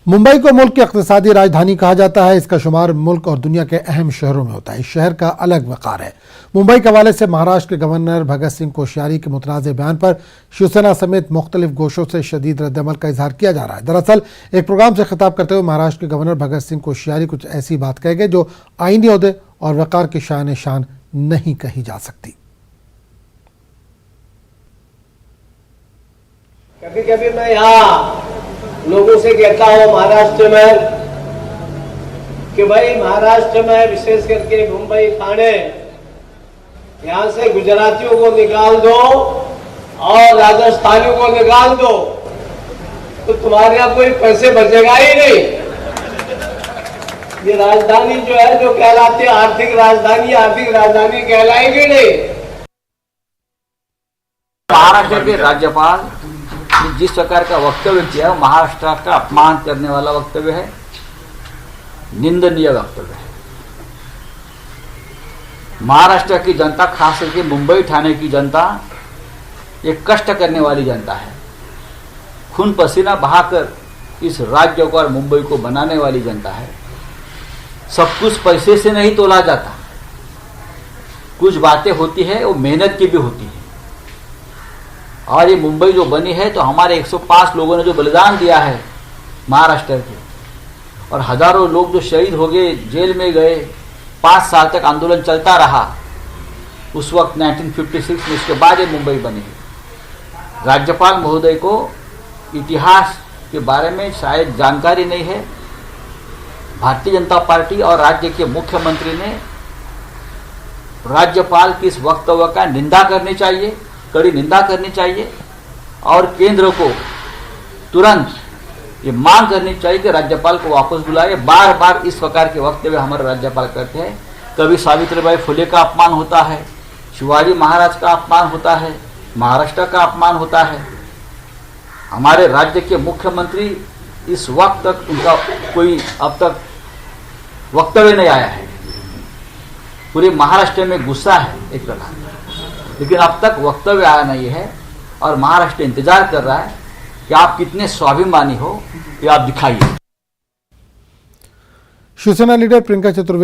मुंबई को मुल्क की इक़्तिसादी राजधानी कहा जाता है। इसका शुमार मुल्क और दुनिया के अहम शहरों में होता है। इस शहर का अलग वक़ार है। मुंबई के हवाले से महाराष्ट्र के गवर्नर भगत सिंह कोश्यारी के मुतनाज़ बयान पर शिवसेना समेत मुख्तलिफ गोशों से शदीद रद्दअमल का इजहार किया जा रहा है। दरअसल एक प्रोग्राम से खिताब करते हुए महाराष्ट्र के गवर्नर भगत सिंह कोश्यारी कुछ ऐसी बात कह गए जो आईनी ओहदे और वक़ार की शान शान नहीं कही जा सकती। कभी कभी मैं यहाँ लोगों से कहता हूँ महाराष्ट्र में कि भाई महाराष्ट्र में विशेष करके मुंबई ठाणे यहाँ से गुजरातियों को निकाल दो और राजस्थानियों को निकाल दो तो तुम्हारे यहाँ कोई पैसे बचेगा ही नहीं। ये राजधानी जो है जो कहलाती है आर्थिक राजधानी कहलाएगी नहीं। महाराष्ट्र के राज्यपाल जिस प्रकार का वक्तव्य किया वो महाराष्ट्र का अपमान करने वाला वक्तव्य है, निंदनीय वक्तव्य है। महाराष्ट्र की जनता, खास करके मुंबई ठाणे की जनता एक कष्ट करने वाली जनता है। खून पसीना बहाकर इस राज्य को और मुंबई को बनाने वाली जनता है। सब कुछ पैसे से नहीं तोला जाता, कुछ बातें होती है वो मेहनत की भी होती है। और ये मुंबई जो बनी है तो हमारे 105 लोगों ने जो बलिदान दिया है महाराष्ट्र के, और हजारों लोग जो शहीद हो गए, जेल में गए, 5 साल तक आंदोलन चलता रहा उस वक्त 1956 में। उसके बाद ये मुंबई बनी है। राज्यपाल महोदय को इतिहास के बारे में शायद जानकारी नहीं है। भारतीय जनता पार्टी और राज्य के मुख्यमंत्री ने राज्यपाल की इस वक्तव्य का निंदा करनी चाहिए, कड़ी निंदा करनी चाहिए, और केंद्र को तुरंत ये मांग करनी चाहिए कि राज्यपाल को वापस बुलाए। बार बार इस प्रकार के वक्तव्य हमारे राज्यपाल करते हैं। कभी सावित्रीबाई फुले का अपमान होता है, शिवाजी महाराज का अपमान होता है, महाराष्ट्र का अपमान होता है। हमारे राज्य के मुख्यमंत्री इस वक्त तक उनका कोई अब तक वक्तव्य नहीं आया है। पूरे महाराष्ट्र में गुस्सा है एक प्रकार, लेकिन अब तक वक्तव्य आया नहीं है। और महाराष्ट्र इंतजार कर रहा है कि आप कितने स्वाभिमानी हो, ये आप दिखाइए। शिवसेना लीडर प्रियंका चतुर्वेदी